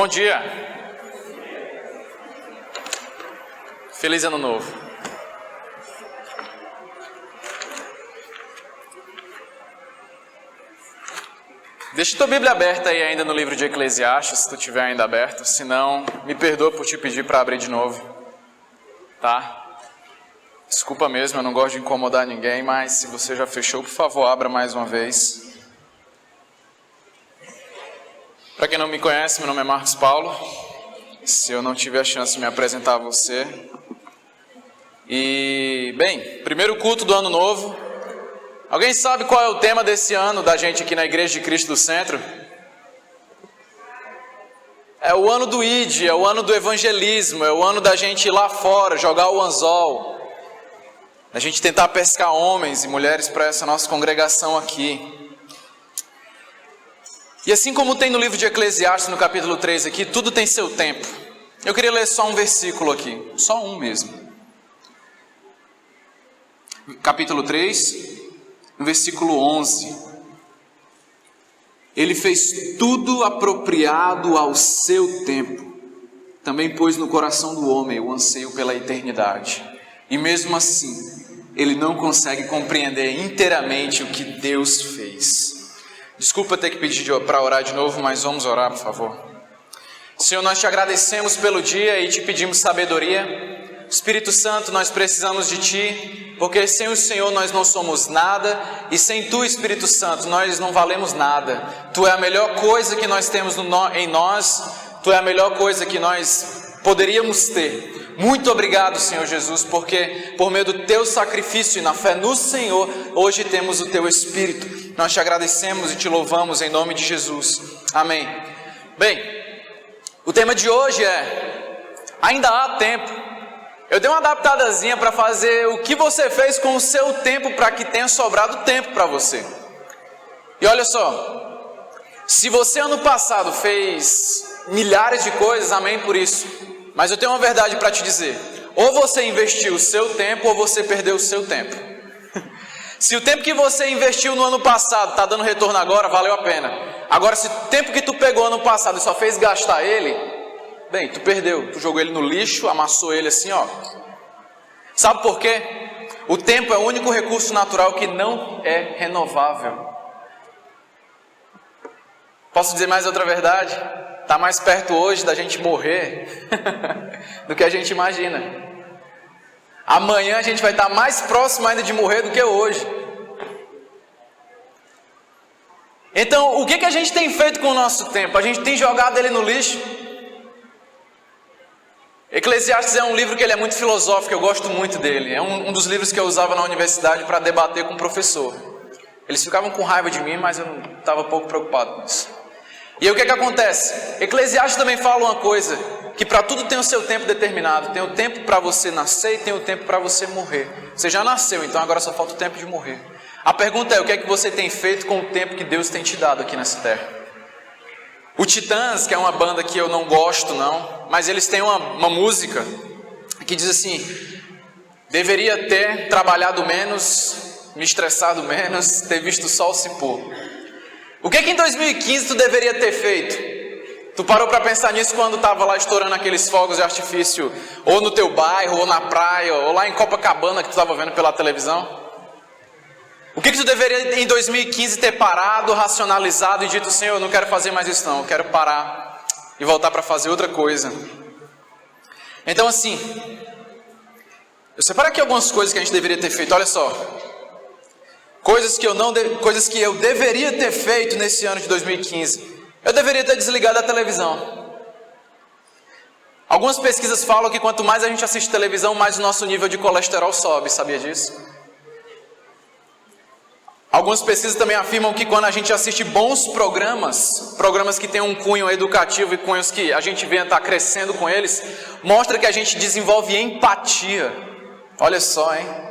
Bom dia. Feliz ano novo. Deixa tua Bíblia aberta aí ainda no livro de Eclesiastes, se tu tiver ainda aberto. Se não, me perdoa por te pedir para abrir de novo. Tá? Desculpa mesmo, eu não gosto de incomodar ninguém, mas se você já fechou, por favor, abra mais uma vez. Para quem não me conhece, meu nome é Marcos Paulo. Se eu não tiver a chance de me apresentar a você. E, bem, primeiro culto do ano novo. Alguém sabe qual é o tema desse ano da gente aqui na Igreja de Cristo do Centro? É o ano do ID, é o ano do evangelismo, é o ano da gente ir lá fora, jogar o anzol. Da gente tentar pescar homens e mulheres para essa nossa congregação aqui. E assim como tem no livro de Eclesiastes, no capítulo 3 aqui, tudo tem seu tempo. Eu queria ler só um versículo aqui, só um mesmo. Capítulo 3, no versículo 11. Ele fez tudo apropriado ao seu tempo. Também pôs no coração do homem o anseio pela eternidade. E mesmo assim, ele não consegue compreender inteiramente o que Deus fez. Desculpa ter que pedir para orar de novo, mas vamos orar, por favor. Senhor, nós te agradecemos pelo dia e te pedimos sabedoria. Espírito Santo, nós precisamos de Ti, porque sem o Senhor nós não somos nada, e sem Tu, Espírito Santo, nós não valemos nada. Tu é a melhor coisa que nós temos em nós, Tu é a melhor coisa que nós poderíamos ter. Muito obrigado, Senhor Jesus, porque por meio do Teu sacrifício e na fé no Senhor, hoje temos o Teu Espírito. Nós te agradecemos e te louvamos em nome de Jesus. Amém. Bem, o tema de hoje é: ainda há tempo. Eu dei uma adaptadazinha para fazer o que você fez com o seu tempo para que tenha sobrado tempo para você. E olha só, se você ano passado fez milhares de coisas, amém por isso. Mas eu tenho uma verdade para te dizer: ou você investiu o seu tempo ou você perdeu o seu tempo. Se o tempo que você investiu no ano passado está dando retorno agora, valeu a pena. Agora, se o tempo que tu pegou ano passado e só fez gastar ele, bem, tu perdeu. Tu jogou ele no lixo, amassou ele assim, ó. Sabe por quê? O tempo é o único recurso natural que não é renovável. Posso dizer mais outra verdade? Está mais perto hoje da gente morrer do que a gente imagina. Amanhã a gente vai estar mais próximo ainda de morrer do que hoje. Então, o que a gente tem feito com o nosso tempo? A gente tem jogado ele no lixo? Eclesiastes é um livro que ele é muito filosófico, eu gosto muito dele. É um dos livros que eu usava na universidade para debater com o professor. Eles ficavam com raiva de mim, mas eu estava pouco preocupado com isso. E aí o que acontece? Eclesiastes também fala uma coisa, que para tudo tem o seu tempo determinado. Tem o tempo para você nascer e tem o tempo para você morrer. Você já nasceu, então agora só falta o tempo de morrer. A pergunta é: o que é que você tem feito com o tempo que Deus tem te dado aqui nessa terra? O Titãs, que é uma banda que eu não gosto não, mas eles têm uma música que diz assim: deveria ter trabalhado menos, me estressado menos, ter visto o sol se pôr. O que em 2015 tu deveria ter feito? Tu parou para pensar nisso quando estava lá estourando aqueles fogos de artifício, ou no teu bairro, ou na praia, ou lá em Copacabana que tu estava vendo pela televisão? O que tu deveria em 2015 ter parado, racionalizado e dito: Senhor, eu não quero fazer mais isso não, eu quero parar e voltar para fazer outra coisa. Então assim, eu separei aqui algumas coisas que a gente deveria ter feito, olha só. Coisas que eu deveria ter feito nesse ano de 2015. Eu deveria ter desligado a televisão. Algumas pesquisas falam que quanto mais a gente assiste televisão, mais o nosso nível de colesterol sobe, sabia disso? Algumas pesquisas também afirmam que quando a gente assiste bons programas que têm um cunho educativo e cunhos que a gente vê estar crescendo com eles, mostra que a gente desenvolve empatia. Olha só, hein?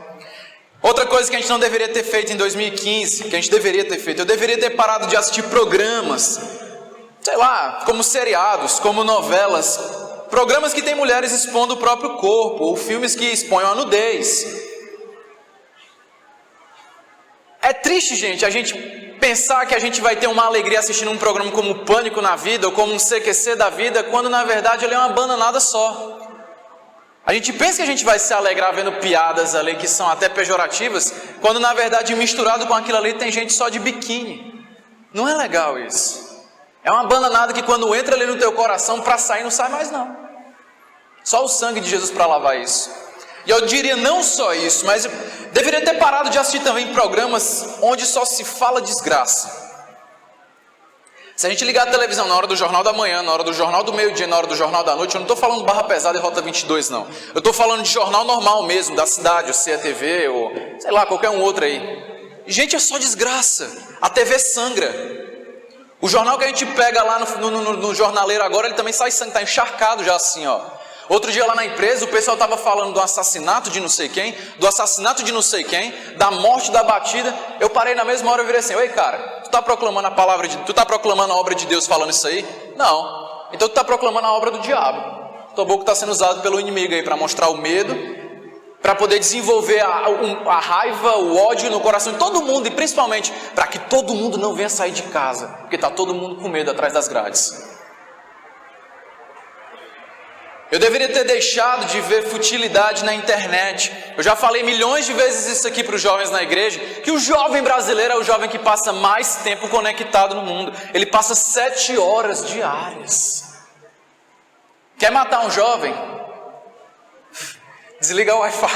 Outra coisa que a gente não deveria ter feito em 2015, que a gente deveria ter feito: eu deveria ter parado de assistir programas, sei lá, como seriados, como novelas, programas que tem mulheres expondo o próprio corpo, ou filmes que expõem a nudez. É triste, gente, a gente pensar que a gente vai ter uma alegria assistindo um programa como o Pânico na vida, ou como um CQC da vida, quando na verdade ele é uma bananada só. A gente pensa que a gente vai se alegrar vendo piadas ali que são até pejorativas, quando na verdade misturado com aquilo ali tem gente só de biquíni. Não é legal isso. É uma bananada que quando entra ali no teu coração, para sair não sai mais não. Só o sangue de Jesus para lavar isso. E eu diria não só isso, mas eu deveria ter parado de assistir também programas onde só se fala desgraça. Se a gente ligar a televisão na hora do Jornal da Manhã, na hora do Jornal do Meio-Dia, na hora do Jornal da Noite, eu não estou falando Barra Pesada e Rota 22 não. Eu estou falando de jornal normal mesmo, da cidade, ou CETV, ou sei lá, qualquer um outro aí. E, gente, é só desgraça. A TV sangra. O jornal que a gente pega lá no jornaleiro agora, ele também sai sangue, está encharcado já assim, ó. Outro dia lá na empresa, o pessoal estava falando do assassinato de não sei quem, do assassinato de não sei quem, da morte, da batida. Eu parei na mesma hora e virei assim, oi cara, tu está proclamando a palavra de, tu está proclamando a obra de Deus falando isso aí? Não. Então tu está proclamando a obra do diabo. Tua boca está sendo usada pelo inimigo aí para mostrar o medo, para poder desenvolver a raiva, o ódio no coração de todo mundo, e principalmente para que todo mundo não venha sair de casa, porque está todo mundo com medo atrás das grades. Eu deveria ter deixado de ver futilidade na internet. Eu já falei milhões de vezes isso aqui para os jovens na igreja, que o jovem brasileiro é o jovem que passa mais tempo conectado no mundo. Ele passa 7 horas diárias. Quer matar um jovem? Desliga o Wi-Fi.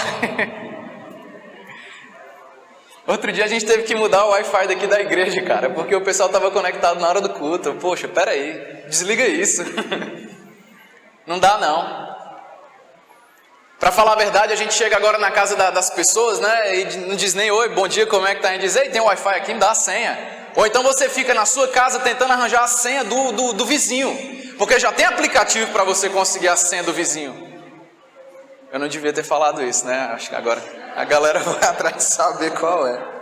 Outro dia a gente teve que mudar o Wi-Fi daqui da igreja, cara, porque o pessoal estava conectado na hora do culto. Poxa, peraí, desliga isso. Não dá não. Para falar a verdade, a gente chega agora na casa das pessoas, né? E não diz nem oi, bom dia, como é que tá? A gente diz, ei, tem um Wi-Fi aqui, me dá a senha. Ou então você fica na sua casa tentando arranjar a senha do vizinho, porque já tem aplicativo para você conseguir a senha do vizinho. Eu não devia ter falado isso, né? Acho que agora a galera vai atrás de saber qual é.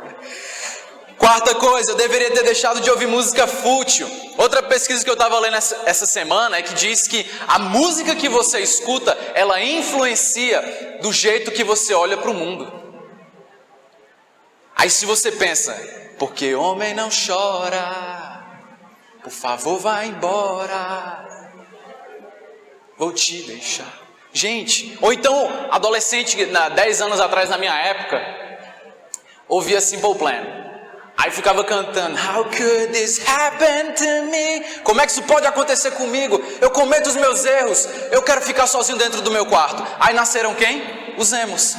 Quarta coisa, eu deveria ter deixado de ouvir música fútil. Outra pesquisa que eu estava lendo essa semana é que diz que a música que você escuta, ela influencia do jeito que você olha para o mundo. Aí se você pensa, porque homem não chora, por favor vá embora, vou te deixar. Gente, ou então adolescente, 10 anos atrás na minha época, ouvia Simple Plan. Aí ficava cantando, how could this happen to me? Como é que isso pode acontecer comigo? Eu cometo os meus erros, eu quero ficar sozinho dentro do meu quarto. Aí nasceram quem? Os emos.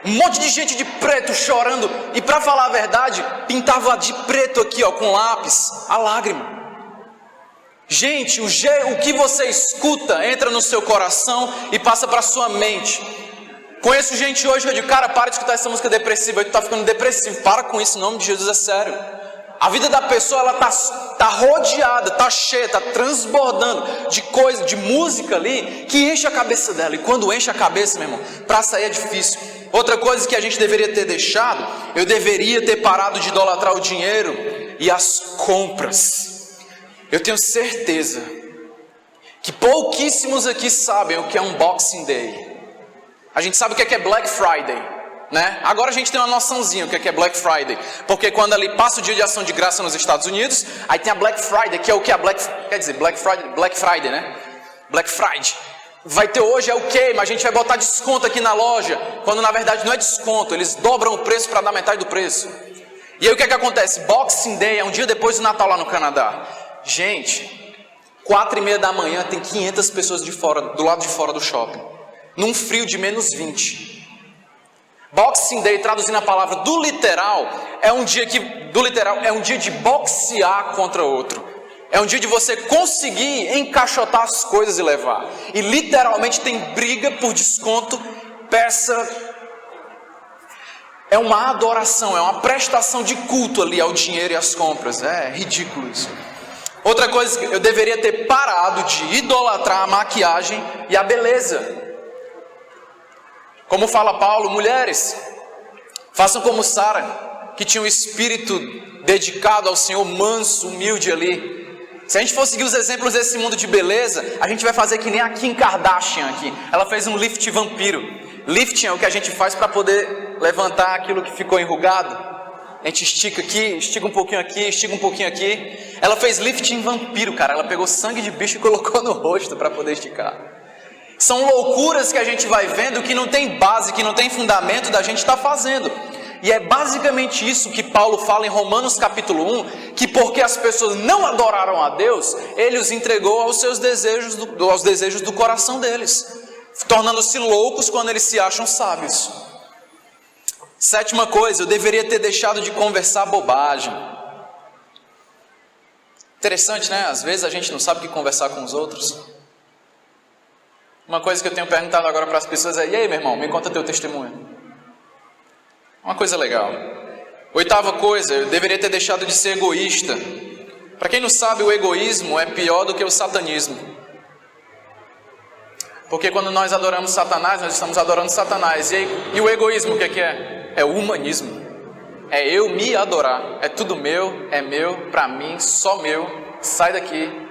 Um monte de gente de preto chorando. E para falar a verdade, pintava de preto aqui, ó, com lápis, a lágrima. Gente, o que você escuta entra no seu coração e passa para sua mente. Conheço gente hoje que eu digo, cara, para de escutar essa música depressiva, tu tá ficando depressivo, para com isso, em nome de Jesus, é sério. A vida da pessoa, ela tá rodeada, tá cheia, tá transbordando de coisa, de música ali, que enche a cabeça dela, e quando enche a cabeça, meu irmão, para sair é difícil. Outra coisa que a gente deveria ter deixado, eu deveria ter parado de idolatrar o dinheiro e as compras. Eu tenho certeza que pouquíssimos aqui sabem o que é um Boxing Day. A gente sabe o que é Black Friday, né? Agora a gente tem uma noçãozinha o que é Black Friday, porque quando ali passa o dia de ação de graça nos Estados Unidos, aí tem a Black Friday, que é o que? Quer dizer, Black Friday, né? Black Friday. Vai ter hoje é o quê? Mas a gente vai botar desconto aqui na loja, quando na verdade não é desconto, eles dobram o preço para dar metade do preço. E aí o que acontece? Boxing Day é um dia depois do Natal lá no Canadá. Gente, 4:30 da manhã tem 500 pessoas do lado de fora do shopping. Num frio de menos 20. Boxing Day, traduzindo a palavra do literal, é um dia de boxear contra outro. É um dia de você conseguir encaixotar as coisas e levar. E literalmente tem briga por desconto, peça. É uma adoração, é uma prestação de culto ali ao dinheiro e às compras. É ridículo isso. Outra coisa, eu deveria ter parado de idolatrar a maquiagem e a beleza. Como fala Paulo, mulheres, façam como Sara, que tinha um espírito dedicado ao Senhor, manso, humilde ali. Se a gente for seguir os exemplos desse mundo de beleza, a gente vai fazer que nem a Kim Kardashian aqui. Ela fez um lift vampiro. Lifting é o que a gente faz para poder levantar aquilo que ficou enrugado. A gente estica aqui, estica um pouquinho aqui, estica um pouquinho aqui. Ela fez lifting vampiro, cara. Ela pegou sangue de bicho e colocou no rosto para poder esticar. São loucuras que a gente vai vendo que não tem base, que não tem fundamento da gente estar fazendo. E é basicamente isso que Paulo fala em Romanos capítulo 1, que porque as pessoas não adoraram a Deus, Ele os entregou aos seus desejos, aos desejos do coração deles, tornando-se loucos quando eles se acham sábios. Sétima coisa, eu deveria ter deixado de conversar bobagem. Interessante, né? Às vezes a gente não sabe o que conversar com os outros. Uma coisa que eu tenho perguntado agora para as pessoas é: e aí, meu irmão, me conta teu testemunho. Uma coisa legal. Oitava coisa, eu deveria ter deixado de ser egoísta. Para quem não sabe, o egoísmo é pior do que o satanismo. Porque quando nós adoramos Satanás, nós estamos adorando Satanás. E o egoísmo, o que é? É o humanismo. É eu me adorar. É tudo meu, é meu, pra mim, só meu. Sai daqui.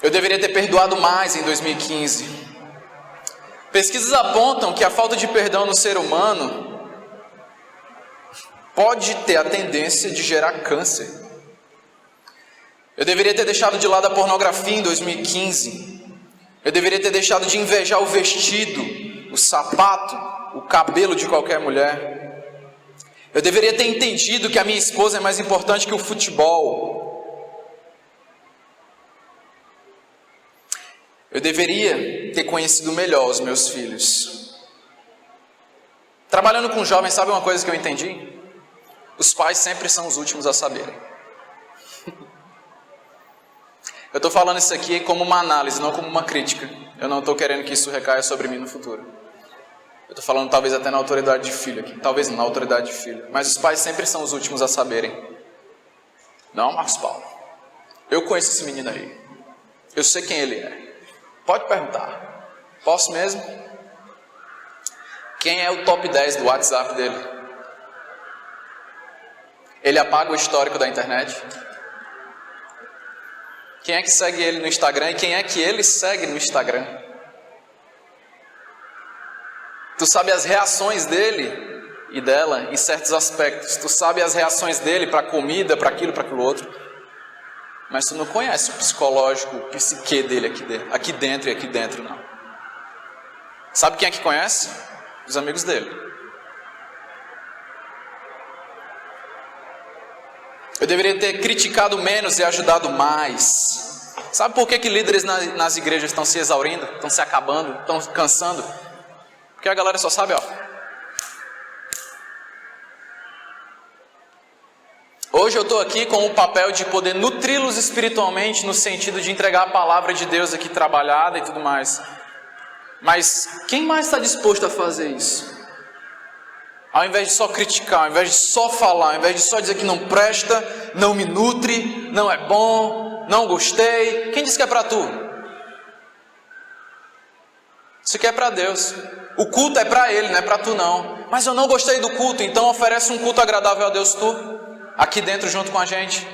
Eu deveria ter perdoado mais em 2015. Pesquisas apontam que a falta de perdão no ser humano pode ter a tendência de gerar câncer. Eu deveria ter deixado de lado a pornografia em 2015. Eu deveria ter deixado de invejar o vestido, o sapato, o cabelo de qualquer mulher. Eu deveria ter entendido que a minha esposa é mais importante que o futebol. Eu deveria ter conhecido melhor os meus filhos. Trabalhando com jovens, sabe uma coisa que eu entendi? Os pais sempre são os últimos a saberem. Eu estou falando isso aqui como uma análise, não como uma crítica. Eu não estou querendo que isso recaia sobre mim no futuro. Eu estou falando talvez até na autoridade de filho aqui. Talvez não na autoridade de filho. Mas os pais sempre são os últimos a saberem. Não, Marcos Paulo. Eu conheço esse menino aí. Eu sei quem ele é. Pode perguntar. Posso mesmo? Quem é o top 10 do WhatsApp dele? Ele apaga o histórico da internet? Quem é que segue ele no Instagram e quem é que ele segue no Instagram? Tu sabe as reações dele e dela em certos aspectos. Tu sabe as reações dele para comida, para aquilo outro. Mas tu não conhece o psicológico, o psique dele aqui dentro não. Sabe quem é que conhece? Os amigos dele. Eu deveria ter criticado menos e ajudado mais. Sabe por que líderes nas igrejas estão se exaurindo, estão se acabando, estão cansando? Porque a galera só sabe, Hoje eu estou aqui com o papel de poder nutri-los espiritualmente, no sentido de entregar a palavra de Deus aqui trabalhada e tudo mais. Mas quem mais está disposto a fazer isso? Ao invés de só criticar, ao invés de só falar, ao invés de só dizer que não presta, não me nutre, não é bom, não gostei. Quem disse que é para tu? Isso aqui é para Deus. O culto é para Ele, não é para tu não. Mas eu não gostei do culto, então oferece um culto agradável a Deus tu. Aqui dentro junto com a gente.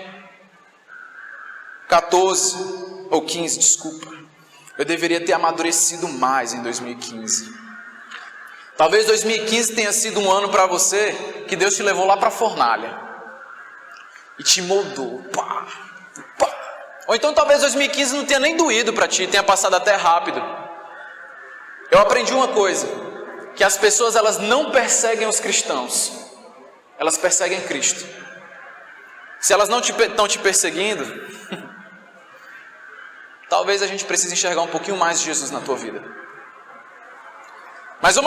14 ou 15, desculpa. Eu deveria ter amadurecido mais em 2015. Talvez 2015 tenha sido um ano para você que Deus te levou lá para a fornalha e te moldou. Pá, pá. Ou então talvez 2015 não tenha nem doído para ti, tenha passado até rápido. Eu aprendi uma coisa, que as pessoas elas não perseguem os cristãos, elas perseguem Cristo. Se elas não estão te perseguindo, talvez a gente precise enxergar um pouquinho mais de Jesus na tua vida. Mas eu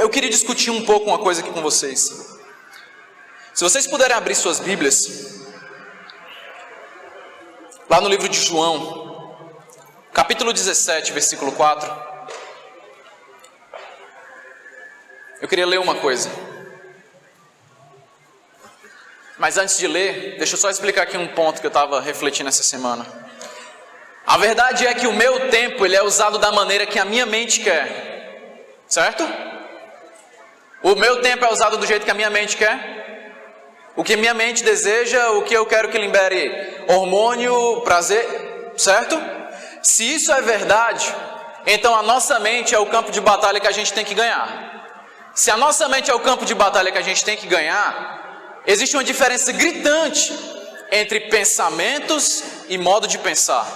queria discutir um pouco uma coisa aqui com vocês. Se vocês puderem abrir suas Bíblias, lá no livro de João, capítulo 17, versículo 4. Eu queria ler uma coisa. Mas antes de ler, deixa eu só explicar aqui um ponto que eu estava refletindo essa semana. A verdade é que o meu tempo ele é usado da maneira que a minha mente quer. Certo? O meu tempo é usado do jeito que a minha mente quer. O que minha mente deseja, o que eu quero que libere hormônio, prazer. Certo? Se isso é verdade, então a nossa mente é o campo de batalha que a gente tem que ganhar. Se a nossa mente é o campo de batalha que a gente tem que ganhar, existe uma diferença gritante entre pensamentos e modo de pensar.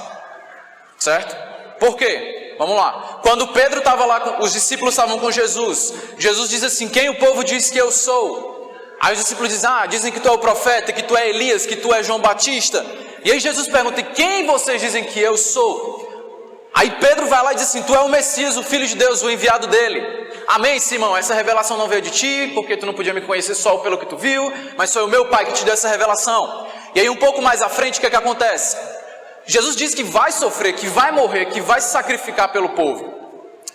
Certo? Por quê? Vamos lá. Quando Pedro estava lá, os discípulos estavam com Jesus. Jesus diz assim: quem o povo diz que eu sou? Aí os discípulos dizem: dizem que tu é o profeta, que tu é Elias, que tu é João Batista. E aí Jesus pergunta: quem vocês dizem que eu sou? Aí Pedro vai lá e diz assim: tu é o Messias, o Filho de Deus, o enviado dele. Amém, Simão, essa revelação não veio de ti, porque tu não podia me conhecer só pelo que tu viu, mas foi o meu Pai que te deu essa revelação. E aí um pouco mais à frente, o que é que acontece? Jesus diz que vai sofrer, que vai morrer, que vai se sacrificar pelo povo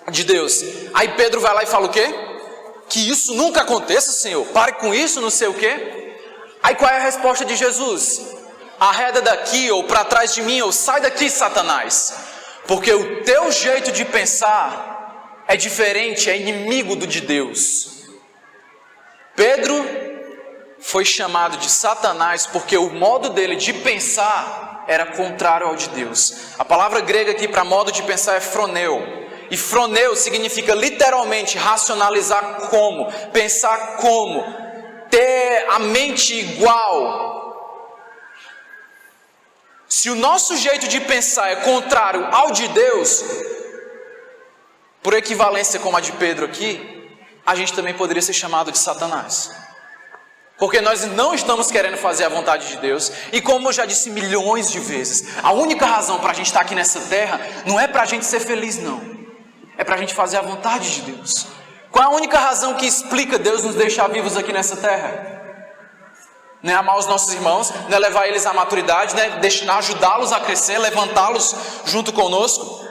de Deus. Aí Pedro vai lá e fala o quê? Que isso nunca aconteça, Senhor, pare com isso, não sei o quê. Aí qual é a resposta de Jesus? Arreda daqui, ou para trás de mim, ou sai daqui, Satanás. Porque o teu jeito de pensar é diferente, é inimigo do de Deus. Pedro foi chamado de Satanás porque o modo dele de pensar era contrário ao de Deus. A palavra grega aqui para modo de pensar é froneu. E froneu significa literalmente racionalizar como, pensar como, ter a mente igual. Se o nosso jeito de pensar é contrário ao de Deus, por equivalência como a de Pedro aqui, a gente também poderia ser chamado de Satanás. Porque nós não estamos querendo fazer a vontade de Deus. E como eu já disse milhões de vezes, a única razão para a gente estar aqui nessa terra não é para a gente ser feliz, não. É para a gente fazer a vontade de Deus. Qual é a única razão que explica Deus nos deixar vivos aqui nessa terra? Não é amar os nossos irmãos, não é levar eles à maturidade, não é ajudá-los a crescer, levantá-los junto conosco.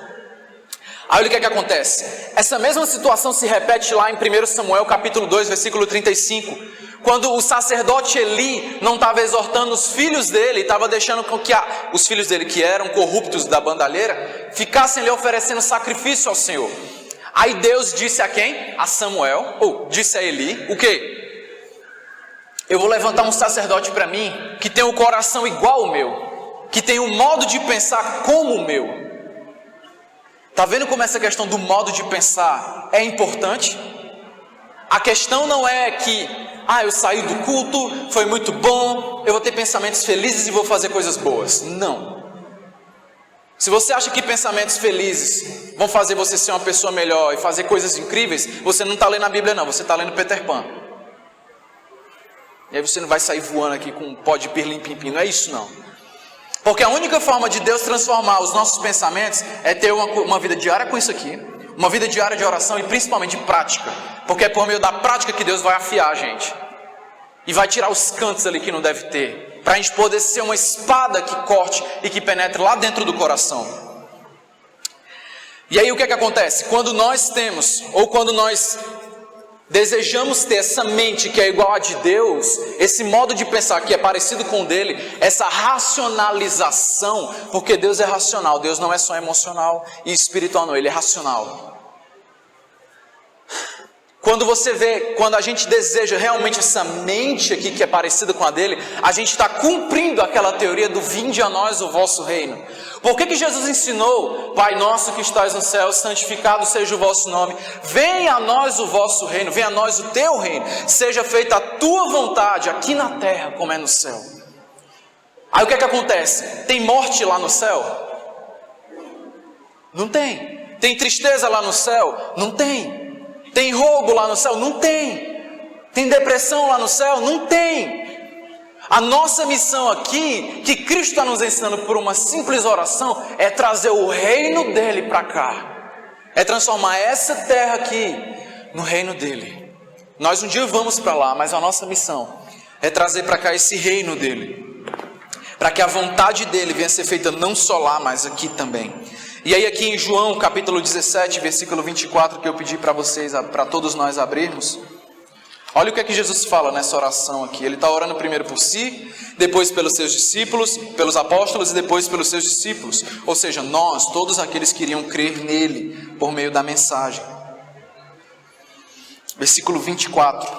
Aí olha o que é que acontece. Essa mesma situação se repete lá em 1 Samuel capítulo 2, versículo 35. Quando o sacerdote Eli não estava exortando os filhos dele, estava deixando com que os filhos dele, que eram corruptos da bandalheira, ficassem lhe oferecendo sacrifício ao Senhor. Aí Deus disse a quem? A Samuel, ou disse a Eli, o quê? Eu vou levantar um sacerdote para mim, que tem um coração igual ao meu, que tem um modo de pensar como o meu. Está vendo como essa questão do modo de pensar é importante? A questão não é que, eu saí do culto, foi muito bom, eu vou ter pensamentos felizes e vou fazer coisas boas. Não. Se você acha que pensamentos felizes vão fazer você ser uma pessoa melhor e fazer coisas incríveis, você não está lendo a Bíblia não, você está lendo Peter Pan. E aí você não vai sair voando aqui com um pó de pirlim-pim-pim, não é isso não. Porque a única forma de Deus transformar os nossos pensamentos é ter uma vida diária com isso aqui, uma vida diária de oração e principalmente prática. Porque é por meio da prática que Deus vai afiar a gente. E vai tirar os cantos ali que não deve ter. Para a gente poder ser uma espada que corte e que penetre lá dentro do coração. E aí o que é que acontece? Quando nós temos, ou quando nós desejamos ter essa mente que é igual a de Deus, esse modo de pensar que é parecido com o dele, essa racionalização, porque Deus é racional, Deus não é só emocional e espiritual não, Ele é racional. Quando a gente deseja realmente essa mente aqui que é parecida com a dele, a gente está cumprindo aquela teoria do vinde a nós o vosso reino. Por que Jesus ensinou, Pai nosso que estás no céu, santificado seja o vosso nome, venha a nós o vosso reino, venha a nós o teu reino, seja feita a tua vontade aqui na terra como é no céu. Aí o que é que acontece? Tem morte lá no céu? Não tem. Tem tristeza lá no céu? Não tem. Tem roubo lá no céu? Não tem. Tem depressão lá no céu? Não tem. A nossa missão aqui, que Cristo está nos ensinando por uma simples oração, é trazer o reino dele para cá. É transformar essa terra aqui no reino dele. Nós um dia vamos para lá, mas a nossa missão é trazer para cá esse reino dele. Para que a vontade dele venha a ser feita não só lá, mas aqui também. E aí aqui em João capítulo 17, versículo 24, que eu pedi para vocês, para todos nós abrirmos. Olha o que é que Jesus fala nessa oração aqui. Ele está orando primeiro por si, depois pelos seus discípulos, pelos apóstolos e depois pelos seus discípulos. Ou seja, nós, todos aqueles que iriam crer nele por meio da mensagem. Versículo 24.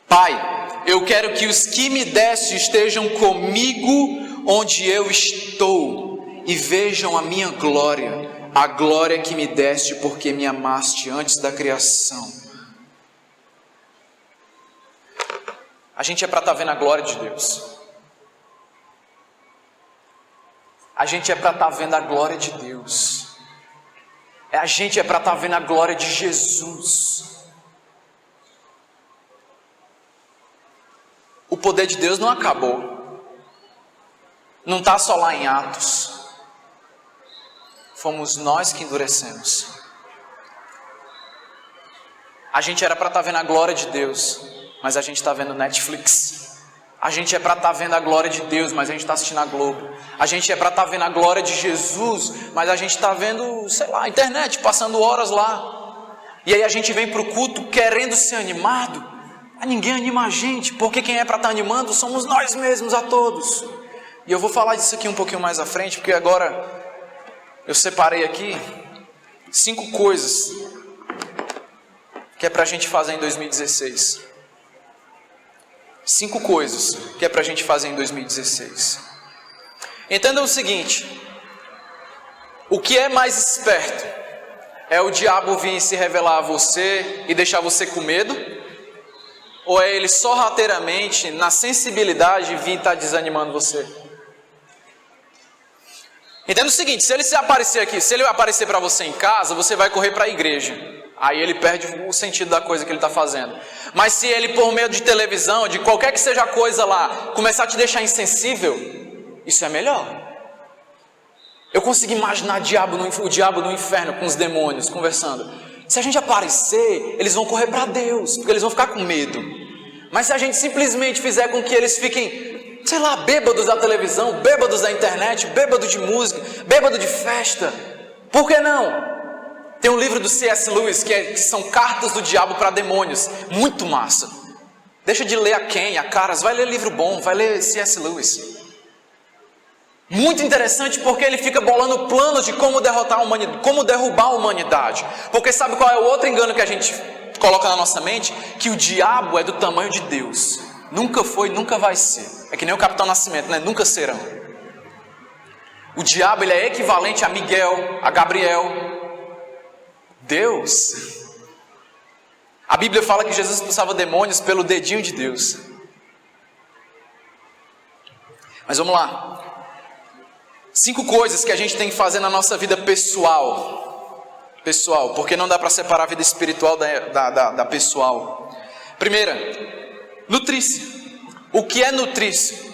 Pai, eu quero que os que me deste estejam comigo onde eu estou. E vejam a minha glória, a glória que me deste porque me amaste antes da criação A gente é para estar vendo a glória de Deus. A gente é para estar vendo a glória de Deus. A gente é para estar vendo a glória de Jesus. O poder de Deus não acabou. Não está só lá em Atos. Fomos nós que endurecemos. A gente era para estar vendo a glória de Deus, mas a gente está vendo Netflix. A gente é para estar vendo a glória de Deus, mas a gente está assistindo a Globo. A gente é para estar vendo a glória de Jesus, mas a gente está vendo, sei lá, a internet, passando horas lá. E aí a gente vem para o culto querendo ser animado, mas ninguém anima a gente, porque quem é para estar animando somos nós mesmos a todos. E eu vou falar disso aqui um pouquinho mais à frente, porque agora eu separei aqui 5 coisas que é para a gente fazer em 2016. 5 coisas que é para a gente fazer em 2016. Entenda o seguinte: o que é mais esperto? É o diabo vir se revelar a você e deixar você com medo? Ou é ele sorrateiramente, na sensibilidade, vir estar desanimando você? Entenda o seguinte: se ele se aparecer aqui, se ele aparecer para você em casa, você vai correr para a igreja. Aí ele perde o sentido da coisa que ele está fazendo. Mas se ele, por meio de televisão, de qualquer que seja a coisa lá, começar a te deixar insensível, isso é melhor. Eu consigo imaginar o diabo no inferno com os demônios conversando. Se a gente aparecer, eles vão correr para Deus, porque eles vão ficar com medo. Mas se a gente simplesmente fizer com que eles fiquem, sei lá, bêbados da televisão, bêbados da internet, bêbados de música, bêbados de festa, por que não? Tem um livro do C.S. Lewis que são cartas do diabo para demônios. Muito massa. Deixa de ler a Ken, a Caras. Vai ler livro bom, vai ler C.S. Lewis. Muito interessante, porque ele fica bolando planos de como derrotar a humanidade, como derrubar a humanidade. Porque sabe qual é o outro engano que a gente coloca na nossa mente? Que o diabo é do tamanho de Deus. Nunca foi, nunca vai ser. É que nem o Capitão Nascimento, né? Nunca serão. O diabo, ele é equivalente a Miguel, a Gabriel. Deus. A Bíblia fala que Jesus expulsava demônios pelo dedinho de Deus. Mas vamos lá. 5 coisas que a gente tem que fazer na nossa vida pessoal. Pessoal, porque não dá para separar a vida espiritual da pessoal. Primeira, nutrir-se. O que é nutrir-se?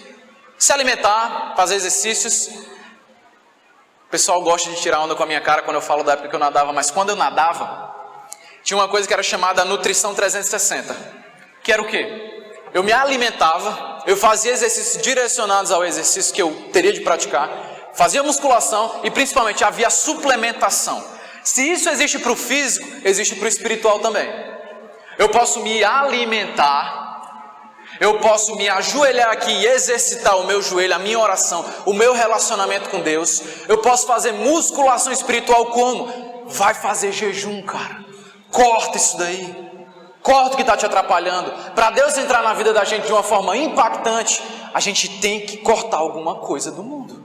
Se alimentar, fazer exercícios. O pessoal gosta de tirar onda com a minha cara quando eu falo da época que eu nadava, mas quando eu nadava, tinha uma coisa que era chamada nutrição 360, que era o quê? Eu me alimentava, eu fazia exercícios direcionados ao exercício que eu teria de praticar, fazia musculação e principalmente havia suplementação. Se isso existe para o físico, existe para o espiritual também. Eu posso me alimentar, eu posso me ajoelhar aqui e exercitar o meu joelho, a minha oração, o meu relacionamento com Deus. Eu posso fazer musculação espiritual como? Vai fazer jejum, cara. Corta isso daí. Corta o que está te atrapalhando. Para Deus entrar na vida da gente de uma forma impactante, a gente tem que cortar alguma coisa do mundo.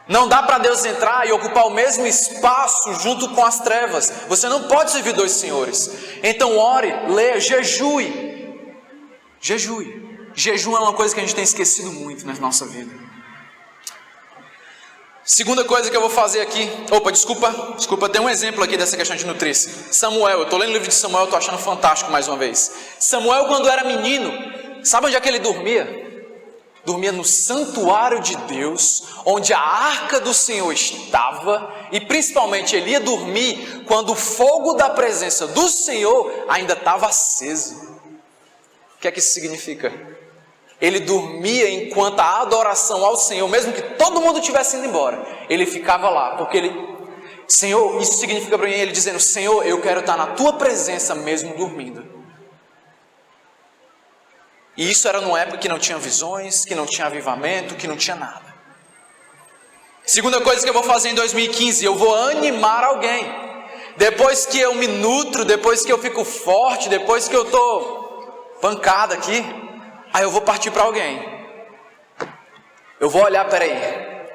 Não dá para Deus entrar e ocupar o mesmo espaço junto com as trevas. Você não pode servir 2 senhores. Então ore, leia, jejue. Jejue. Jejum é uma coisa que a gente tem esquecido muito na nossa vida. Segunda coisa que eu vou fazer aqui. Desculpa, tem um exemplo aqui dessa questão de nutrir-se. Samuel, eu estou lendo o livro de Samuel, estou achando fantástico mais uma vez. Samuel, quando era menino, sabe onde é que ele dormia? Dormia no santuário de Deus, onde a arca do Senhor estava, e principalmente ele ia dormir quando o fogo da presença do Senhor ainda estava aceso. O que é que isso significa? Ele dormia enquanto a adoração ao Senhor, mesmo que todo mundo tivesse indo embora, ele ficava lá, porque Senhor, isso significa para mim, ele dizendo, Senhor, eu quero estar na tua presença mesmo dormindo. E isso era numa época que não tinha visões, que não tinha avivamento, que não tinha nada. Segunda coisa que eu vou fazer em 2015, eu vou animar alguém. Depois que eu me nutro, depois que eu fico forte, depois que eu estou pancada aqui, aí eu vou partir para alguém. Eu vou olhar, peraí,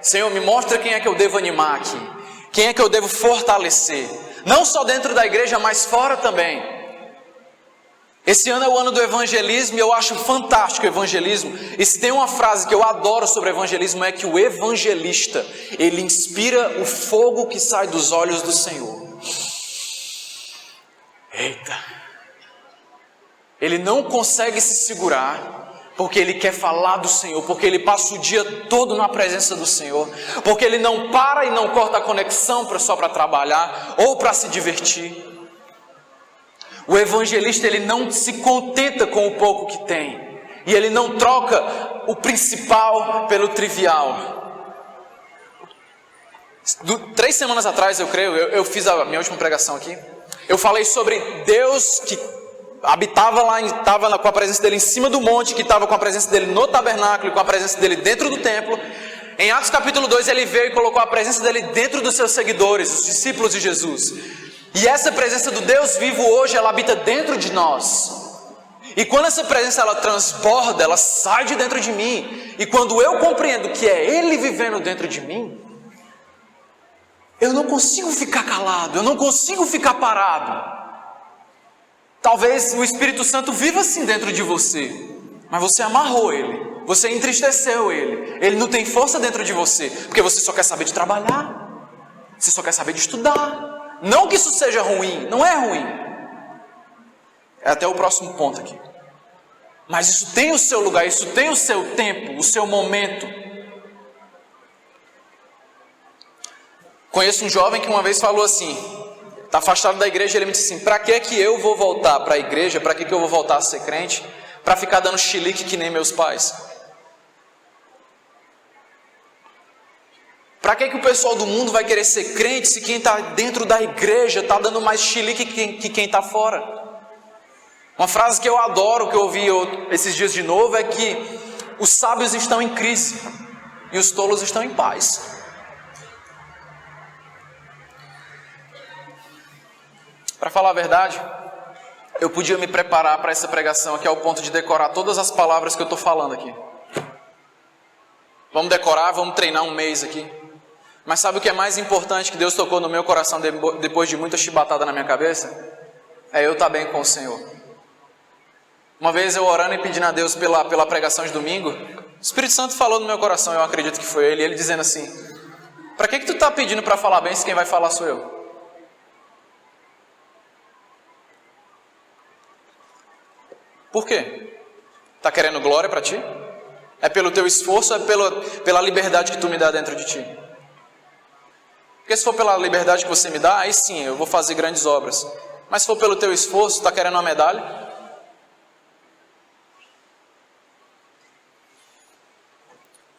Senhor, me mostra quem é que eu devo animar aqui, quem é que eu devo fortalecer, não só dentro da igreja, mas fora também. Esse ano é o ano do evangelismo e eu acho fantástico o evangelismo. E se tem uma frase que eu adoro sobre o evangelismo é que o evangelista, ele inspira o fogo que sai dos olhos do Senhor. Eita! Ele não consegue se segurar, porque ele quer falar do Senhor, porque ele passa o dia todo na presença do Senhor, porque ele não para e não corta a conexão só para trabalhar ou para se divertir. O evangelista, ele não se contenta com o pouco que tem, e ele não troca o principal pelo trivial. 3 semanas atrás, eu creio, eu fiz a minha última pregação aqui, eu falei sobre Deus que habitava lá, estava com a presença dele em cima do monte, que estava com a presença dele no tabernáculo, com a presença dele dentro do templo. Em Atos capítulo 2 ele veio e colocou a presença dele dentro dos seus seguidores, os discípulos de Jesus. E essa presença do Deus vivo hoje, ela habita dentro de nós. E quando essa presença ela transborda, ela sai de dentro de mim. E quando eu compreendo que é Ele vivendo dentro de mim, eu não consigo ficar calado, eu não consigo ficar parado. Talvez o Espírito Santo viva assim dentro de você, mas você amarrou ele, você entristeceu ele, ele não tem força dentro de você, porque você só quer saber de trabalhar, você só quer saber de estudar. Não que isso seja ruim, não é ruim, é até o próximo ponto aqui, mas isso tem o seu lugar, isso tem o seu tempo, o seu momento. Conheço um jovem que uma vez falou assim, está afastado da igreja, ele me disse assim, para que eu vou voltar para a igreja, para que eu vou voltar a ser crente, para ficar dando chilique que nem meus pais? Para que o pessoal do mundo vai querer ser crente se quem está dentro da igreja está dando mais chilique que quem está fora? Uma frase que eu adoro, que eu ouvi esses dias de novo, é que os sábios estão em crise e os tolos estão em paz. Para falar a verdade, eu podia me preparar para essa pregação aqui ao ponto de decorar todas as palavras que eu estou falando aqui. Vamos decorar, vamos treinar um mês aqui. Mas sabe o que é mais importante que Deus tocou no meu coração depois de muita chibatada na minha cabeça? É eu estar bem com o Senhor. Uma vez eu orando e pedindo a Deus pela pregação de domingo, o Espírito Santo falou no meu coração, eu acredito que foi ele dizendo assim, para que tu está pedindo para falar bem se quem vai falar sou eu? Por quê? Está querendo glória para ti? É pelo teu esforço ou é pela liberdade que tu me dá dentro de ti? Porque se for pela liberdade que você me dá, aí sim, eu vou fazer grandes obras. Mas se for pelo teu esforço, está querendo uma medalha?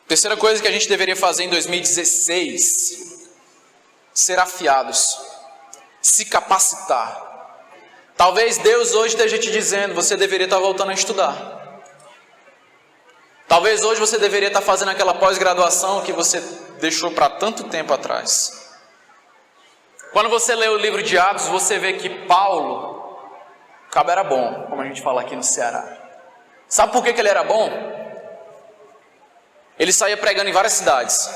Terceira coisa que a gente deveria fazer em 2016, ser afiados, se capacitar. Talvez Deus hoje esteja te dizendo, você deveria estar voltando a estudar. Talvez hoje você deveria estar fazendo aquela pós-graduação que você deixou para tanto tempo atrás. Quando você lê o livro de Atos, você vê que Paulo, o cabo era bom, como a gente fala aqui no Ceará. Sabe por que ele era bom? Ele saía pregando em várias cidades.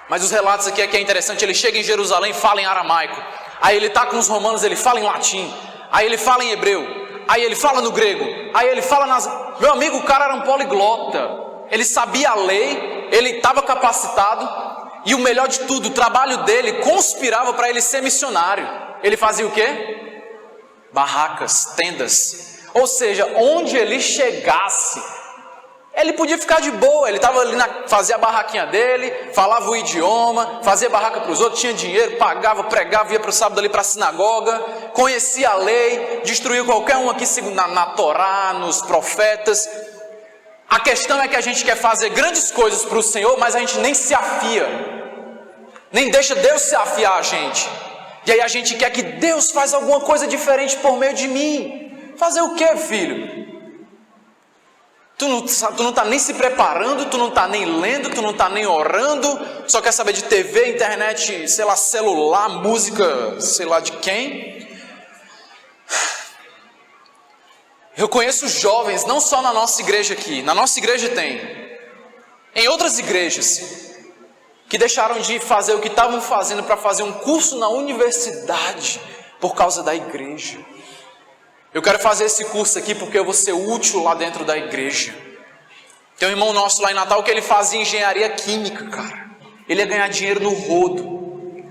Mas os relatos aqui é que é interessante, ele chega em Jerusalém e fala em aramaico. Aí ele está com os romanos, ele fala em latim. Aí ele fala em hebreu, aí ele fala no grego, aí ele fala nas... Meu amigo, o cara era um poliglota, ele sabia a lei, ele estava capacitado, e o melhor de tudo, o trabalho dele conspirava para ele ser missionário. Ele fazia o quê? Barracas, tendas, ou seja, onde ele chegasse, ele podia ficar de boa, ele estava ali, fazia a barraquinha dele, falava o idioma, fazia barraca para os outros, tinha dinheiro, pagava, pregava, ia para o sábado ali para a sinagoga, conhecia a lei, destruiu qualquer um aqui na Torá, nos profetas. A questão é que a gente quer fazer grandes coisas para o Senhor, mas a gente nem se afia, nem deixa Deus se afiar a gente. E aí a gente quer que Deus faça alguma coisa diferente por meio de mim. Fazer o quê, filho? Tu não está nem se preparando, tu não está nem lendo, tu não está nem orando, só quer saber de TV, internet, sei lá, celular, música, sei lá de quem. Eu conheço jovens, não só na nossa igreja aqui, na nossa igreja tem, em outras igrejas, que deixaram de fazer o que estavam fazendo para fazer um curso na universidade por causa da igreja. Eu quero fazer esse curso aqui porque eu vou ser útil lá dentro da igreja. Tem um irmão nosso lá em Natal que ele fazia engenharia química, cara. Ele ia ganhar dinheiro no rodo,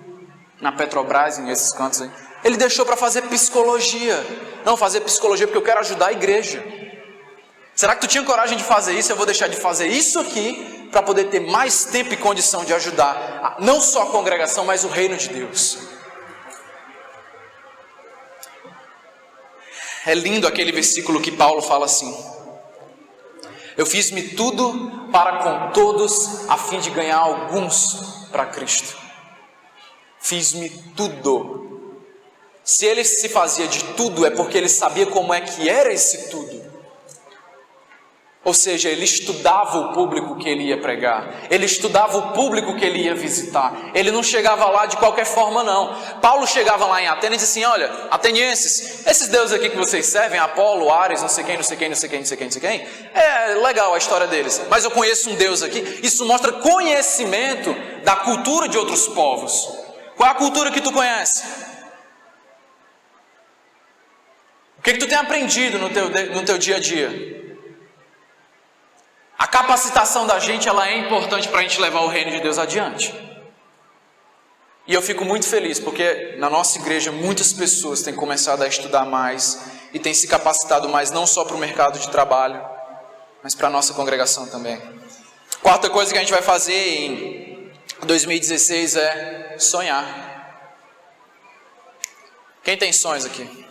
na Petrobras, nesses cantos aí. Ele deixou para fazer psicologia. Não, fazer psicologia porque eu quero ajudar a igreja. Será que tu tinha coragem de fazer isso? Eu vou deixar de fazer isso aqui para poder ter mais tempo e condição de ajudar não só a congregação, mas o reino de Deus. É lindo aquele versículo que Paulo fala assim: eu fiz-me tudo para com todos, a fim de ganhar alguns para Cristo. Fiz-me tudo. Se ele se fazia de tudo, é porque ele sabia como é que era esse tudo. Ou seja, ele estudava o público que ele ia pregar, ele estudava o público que ele ia visitar, ele não chegava lá de qualquer forma não. Paulo chegava lá em Atenas e disse assim: olha, atenienses, esses deuses aqui que vocês servem, Apolo, Ares, não sei quem, não sei quem, não sei quem, não sei quem, não sei quem, é legal a história deles, mas eu conheço um Deus aqui. Isso mostra conhecimento da cultura de outros povos. Qual é a cultura que tu conhece? O que tu tem aprendido no teu dia a dia? A capacitação da gente, ela é importante para a gente levar o reino de Deus adiante. E eu fico muito feliz, porque na nossa igreja muitas pessoas têm começado a estudar mais e têm se capacitado mais, não só para o mercado de trabalho, mas para a nossa congregação também. Quarta coisa que a gente vai fazer em 2016 é sonhar. Quem tem sonhos aqui?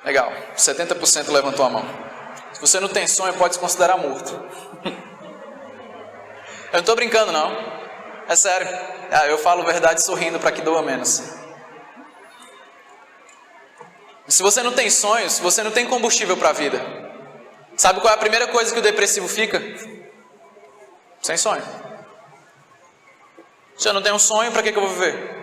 Legal, 70% levantou a mão. Se você não tem sonho, pode se considerar morto. Eu não estou brincando não, é sério. Eu falo verdade sorrindo para que doa menos. Se você não tem sonhos, você não tem combustível para a vida. Sabe qual é a primeira coisa que o depressivo fica? Sem sonho. Se eu não tenho um sonho, para que eu vou viver?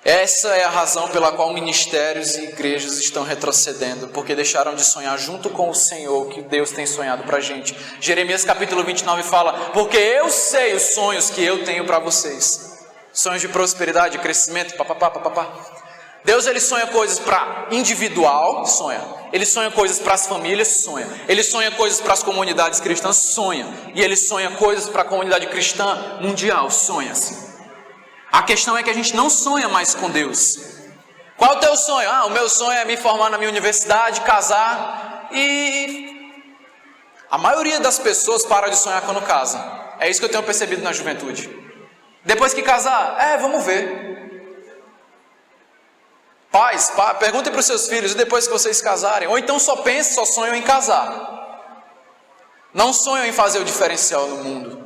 Essa é a razão pela qual ministérios e igrejas estão retrocedendo, porque deixaram de sonhar junto com o Senhor, que Deus tem sonhado para a gente. Jeremias capítulo 29 fala: porque eu sei os sonhos que eu tenho para vocês. Sonhos de prosperidade, de crescimento, papapá. Deus, ele sonha coisas para individual, sonha. Ele sonha coisas para as famílias, sonha. Ele sonha coisas para as comunidades cristãs, sonha. E ele sonha coisas para a comunidade cristã mundial, sonha-se. A questão é que a gente não sonha mais com Deus. Qual é o teu sonho? O meu sonho é me formar na minha universidade, casar. E a maioria das pessoas para de sonhar quando casa. É isso que eu tenho percebido na juventude. Depois que casar, vamos ver. Pais, perguntem para os seus filhos, e depois que vocês casarem? Ou então só sonham em casar. Não sonham em fazer o diferencial no mundo.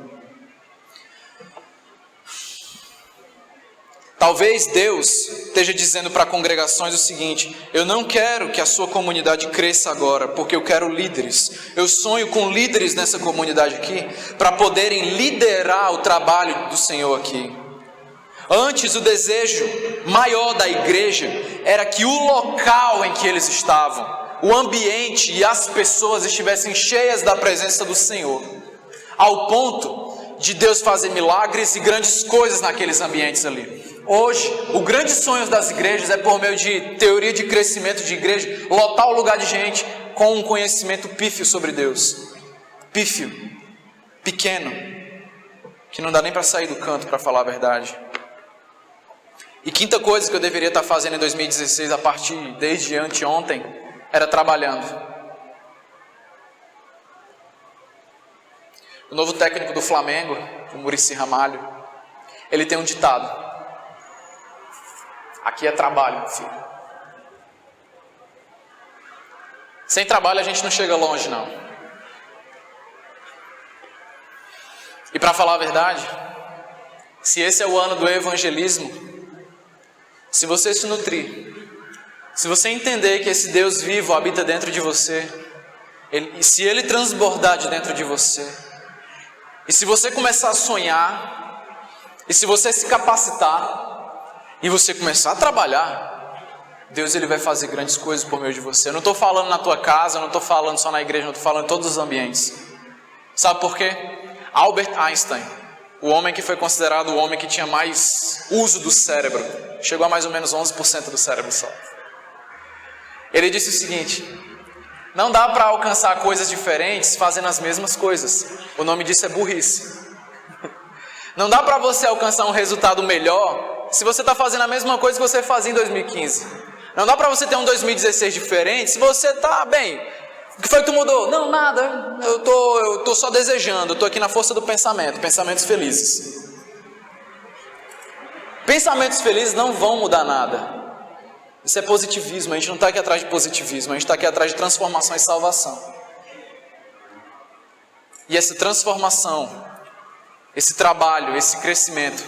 Talvez Deus esteja dizendo para congregações o seguinte: eu não quero que a sua comunidade cresça agora, porque eu quero líderes. Eu sonho com líderes nessa comunidade aqui, para poderem liderar o trabalho do Senhor aqui. Antes, o desejo maior da igreja era que o local em que eles estavam, o ambiente e as pessoas estivessem cheias da presença do Senhor, ao ponto de Deus fazer milagres e grandes coisas naqueles ambientes ali. Hoje, o grande sonho das igrejas é por meio de teoria de crescimento de igreja, lotar o lugar de gente com um conhecimento pífio sobre Deus. Pífio, pequeno, que não dá nem para sair do canto, para falar a verdade. E quinta coisa que eu deveria estar fazendo em 2016, desde anteontem, era trabalhando. O novo técnico do Flamengo, o Muricy Ramalho, ele tem um ditado: aqui é trabalho, filho. Sem trabalho a gente não chega longe, não. E para falar a verdade, se esse é o ano do evangelismo, se você se nutrir, se você entender que esse Deus vivo habita dentro de você, se Ele transbordar de dentro de você, e se você começar a sonhar, e se você se capacitar, e você começar a trabalhar, Deus, ele vai fazer grandes coisas por meio de você. Eu não estou falando na tua casa, eu não estou falando só na igreja, eu estou falando em todos os ambientes. Sabe por quê? Albert Einstein, o homem que foi considerado o homem que tinha mais uso do cérebro, chegou a mais ou menos 11% do cérebro só. Ele disse o seguinte: não dá para alcançar coisas diferentes fazendo as mesmas coisas. O nome disso é burrice. Não dá para você alcançar um resultado melhor se você está fazendo a mesma coisa que você fazia em 2015. Não dá para você ter um 2016 diferente se você está bem. O que foi que tu mudou? Não, nada. Eu tô só desejando. Eu estou aqui na força do pensamento. Pensamentos felizes. Pensamentos felizes não vão mudar nada. Isso é positivismo. A gente não está aqui atrás de positivismo. A gente está aqui atrás de transformação e salvação. E essa transformação, esse trabalho, esse crescimento,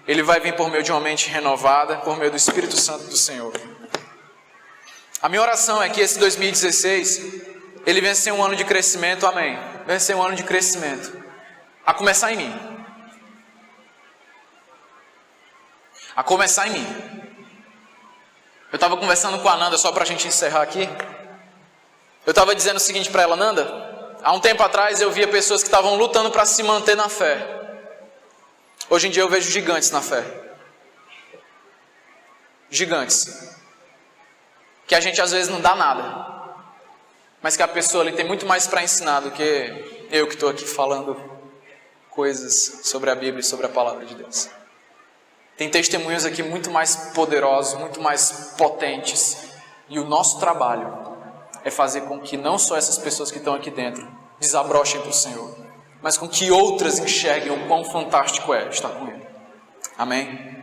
ele vai vir por meio de uma mente renovada, por meio do Espírito Santo do Senhor. A minha oração é que esse 2016, ele venha ser um ano de crescimento, amém. Venha ser um ano de crescimento. A começar em mim. A começar em mim. Eu estava conversando com a Nanda, só para a gente encerrar aqui. Eu estava dizendo o seguinte para ela: Nanda, há um tempo atrás eu via pessoas que estavam lutando para se manter na fé. Hoje em dia eu vejo gigantes na fé. Gigantes. Que a gente às vezes não dá nada. Mas que a pessoa ali tem muito mais para ensinar do que eu que estou aqui falando coisas sobre a Bíblia e sobre a Palavra de Deus. Tem testemunhos aqui muito mais poderosos, muito mais potentes. E o nosso trabalho é fazer com que não só essas pessoas que estão aqui dentro desabrochem para o Senhor, mas com que outras enxerguem o quão fantástico é estar com Ele. Amém?